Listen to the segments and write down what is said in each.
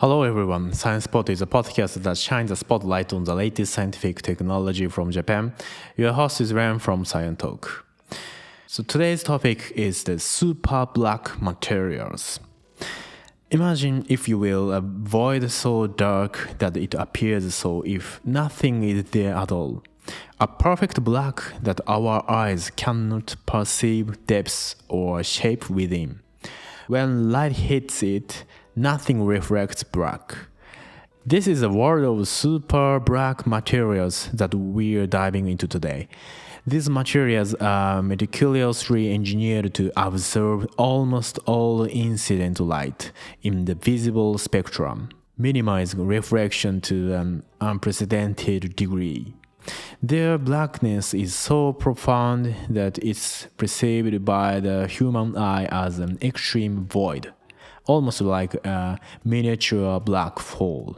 Hello everyone, Science Spot is a podcast that shines a spotlight on the latest scientific technology from Japan. Your host is Ren from Science Talk. So today's topic is the super black materials. Imagine, if you will, a void so dark that it appears so if nothing is there at all. A perfect black that our eyes cannot perceive depth or shape within. When light hits it, nothing reflects black. This is a world of super black materials that we're diving into today. These materials are meticulously engineered to absorb almost all incident light in the visible spectrum, minimizing reflection to an unprecedented degree. Their blackness is so profound that it's perceived by the human eye as an extreme void, almost like a miniature black hole.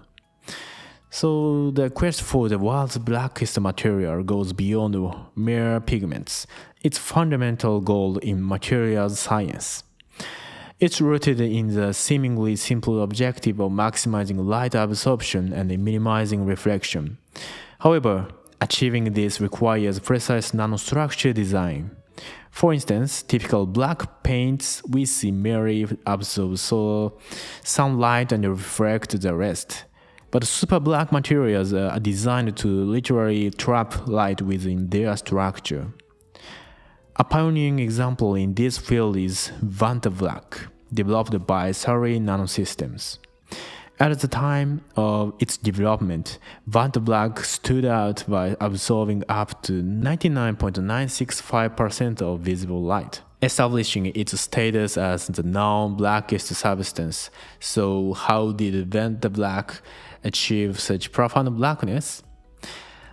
So the quest for the world's blackest material goes beyond mere pigments. Its fundamental goal in materials science. It's rooted in the seemingly simple objective of maximizing light absorption and minimizing reflection. However, achieving this requires precise nanostructure design. For instance, typical black paints we see merely absorb sunlight and reflect the rest. But super black materials are designed to literally trap light within their structure. A pioneering example in this field is Vantablack, developed by Surrey Nanosystems. At the time of its development, Vantablack stood out by absorbing up to 99.965% of visible light, establishing its status as the known blackest substance. So how did Vantablack achieve such profound blackness?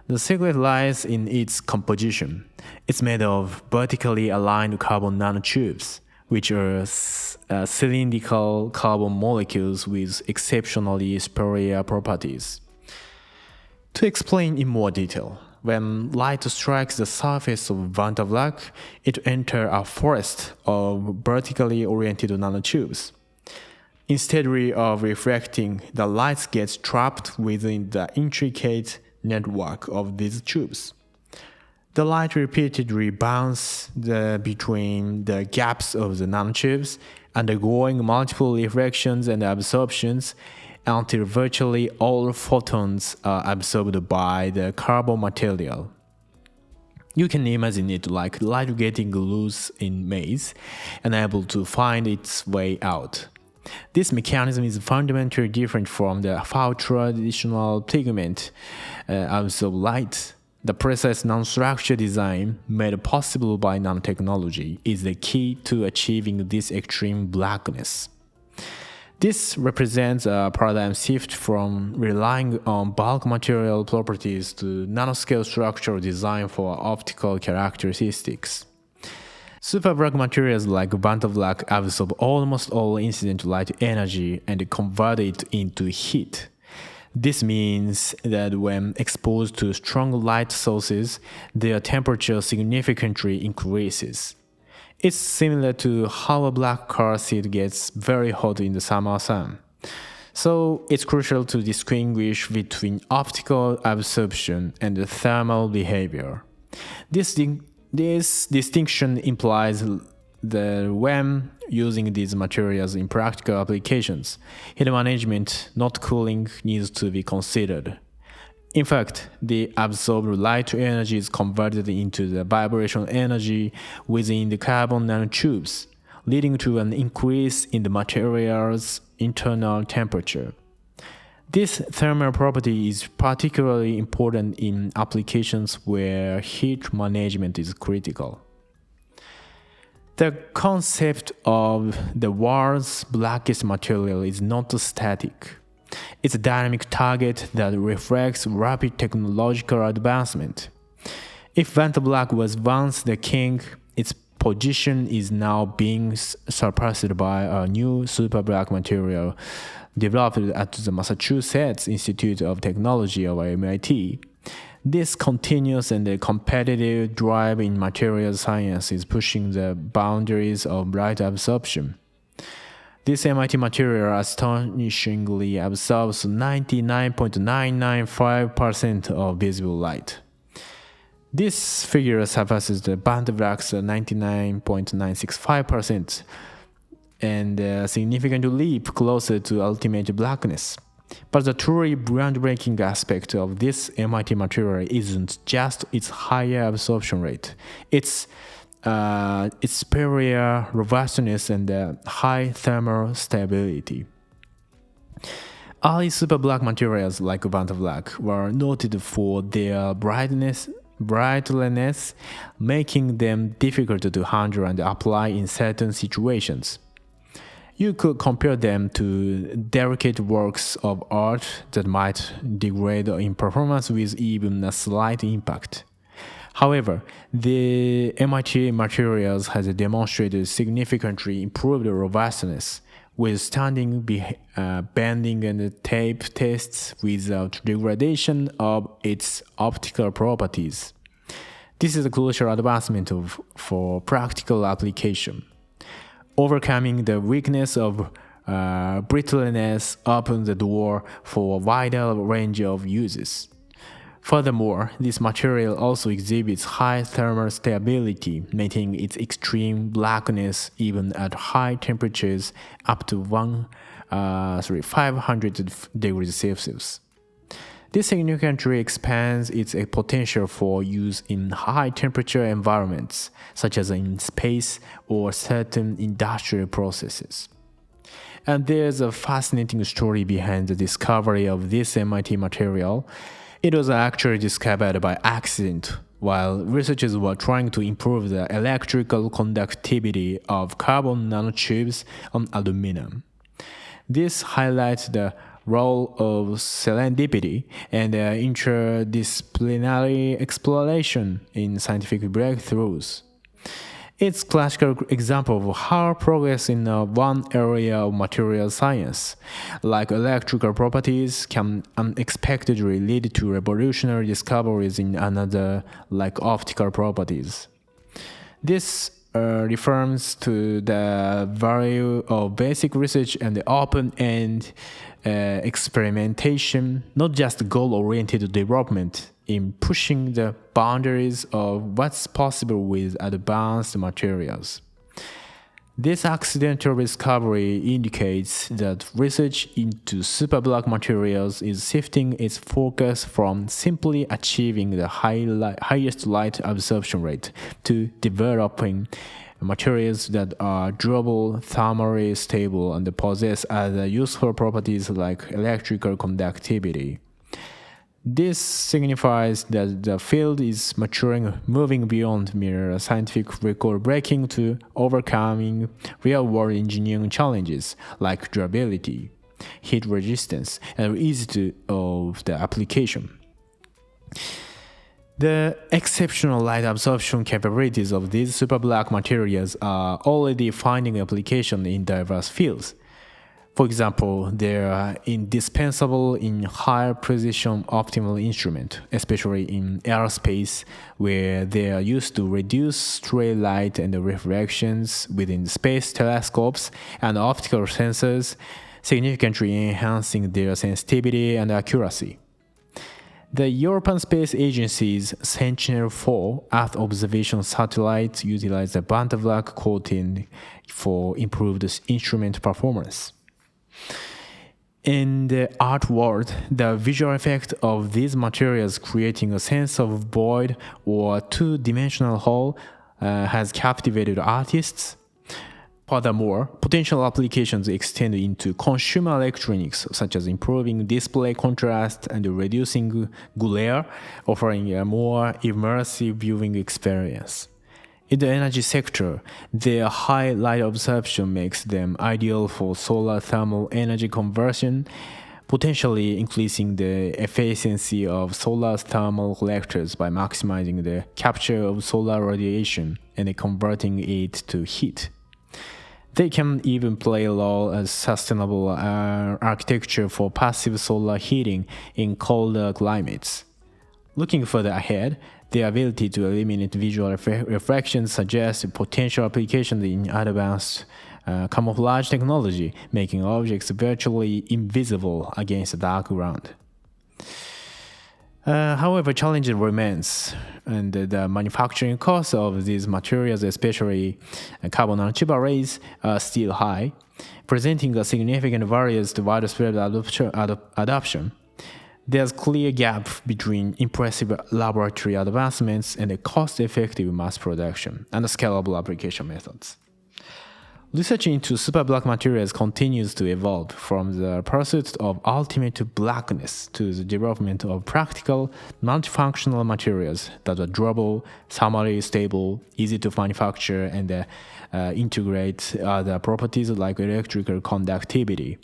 The secret lies in its composition. It's made of vertically aligned carbon nanotubes, which are cylindrical carbon molecules with exceptionally superior properties. To explain in more detail, when light strikes the surface of Vantablack, it enters a forest of vertically oriented nanotubes. Instead of reflecting, the light gets trapped within the intricate network of these tubes. The light repeatedly bounces between the gaps of the nanotubes, undergoing multiple reflections and absorptions until virtually all photons are absorbed by the carbon material. You can imagine it like light getting loose in maze, unable to find its way out. This mechanism is fundamentally different from how traditional pigment absorb light. The precise nanostructure design, made possible by nanotechnology, is the key to achieving this extreme blackness. This represents a paradigm shift from relying on bulk material properties to nanoscale structural design for optical characteristics. Super black materials like Vantablack absorb almost all incident light energy and convert it into heat. This means that when exposed to strong light sources, their temperature significantly increases. It's similar to how a black car seat gets very hot in the summer sun. So it's crucial to distinguish between optical absorption and thermal behavior. This distinction implies that when using these materials in practical applications, heat management, not cooling, needs to be considered. In fact, the absorbed light energy is converted into the vibration energy within the carbon nanotubes, leading to an increase in the material's internal temperature. This thermal property is particularly important in applications where heat management is critical. The concept of the world's blackest material is not static. It's a dynamic target that reflects rapid technological advancement. If Vantablack was once the king, its position is now being surpassed by a new super black material developed at the Massachusetts Institute of Technology of MIT. This continuous and competitive drive in materials science is pushing the boundaries of light absorption. This MIT material astonishingly absorbs 99.995% of visible light. This figure surpasses the Vantablack's 99.965% and a significant leap closer to ultimate blackness. But the truly groundbreaking aspect of this MIT material isn't just its higher absorption rate. It's its superior robustness and high thermal stability. Early superblack materials like Vantablack were noted for their brightness, making them difficult to handle and apply in certain situations. You could compare them to delicate works of art that might degrade in performance with even a slight impact. However, the MIT materials has demonstrated significantly improved robustness, withstanding bending and tape tests without degradation of its optical properties. This is a crucial advancement for practical application. Overcoming the weakness of brittleness opens the door for a wider range of uses. Furthermore, this material also exhibits high thermal stability, maintaining its extreme blackness even at high temperatures up to 500 degrees Celsius. This significantly expands its potential for use in high-temperature environments, such as in space or certain industrial processes. And there's a fascinating story behind the discovery of this MIT material. It was actually discovered by accident while researchers were trying to improve the electrical conductivity of carbon nanotubes on aluminum. This highlights the role of serendipity and interdisciplinary exploration in scientific breakthroughs. It's a classical example of how progress in one area of material science, like electrical properties, can unexpectedly lead to revolutionary discoveries in another, like optical properties. This refers to the value of basic research and open-end experimentation, not just goal-oriented development, in pushing the boundaries of what's possible with advanced materials. This accidental discovery indicates that research into superblack materials is shifting its focus from simply achieving the highest light absorption rate to developing materials that are durable, thermally stable, and possess other useful properties like electrical conductivity. This signifies that the field is maturing, moving beyond mere scientific record-breaking to overcoming real-world engineering challenges like durability, heat resistance, and ease of the application. The exceptional light absorption capabilities of these superblack materials are already finding application in diverse fields. For example, they are indispensable in high-precision optical instruments, especially in aerospace, where they are used to reduce stray light and reflections within space telescopes and optical sensors, significantly enhancing their sensitivity and accuracy. The European Space Agency's Sentinel-4 Earth observation satellites utilize the Vantablack coating for improved instrument performance. In the art world, the visual effect of these materials creating a sense of void or two-dimensional hole has captivated artists. Furthermore, potential applications extend into consumer electronics, such as improving display contrast and reducing glare, offering a more immersive viewing experience. In the energy sector, their high light absorption makes them ideal for solar thermal energy conversion, potentially increasing the efficiency of solar thermal collectors by maximizing the capture of solar radiation and converting it to heat. They can even play a role as sustainable architecture for passive solar heating in colder climates. Looking further ahead, the ability to eliminate visual reflections suggests potential applications in advanced camouflage technology, making objects virtually invisible against a dark ground. However, challenge remains, and the manufacturing costs of these materials, especially carbon nanotube arrays, are still high, presenting a significant barriers to widespread adoption. There's a clear gap between impressive laboratory advancements and the cost-effective mass production and scalable application methods. Research into superblack materials continues to evolve, from the pursuit of ultimate blackness to the development of practical, multifunctional materials that are durable, thermally stable, easy to manufacture, and integrate other properties like electrical conductivity.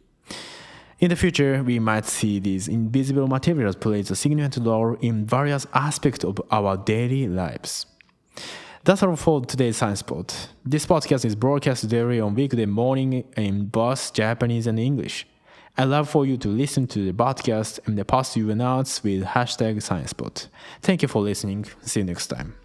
In the future, we might see these invisible materials play a significant role in various aspects of our daily lives. That's all for today's Science Spot. This podcast is broadcast daily on weekday morning in both Japanese and English. I'd love for you to listen to the podcast and post your notes with #ScienceSpot. Thank you for listening. See you next time.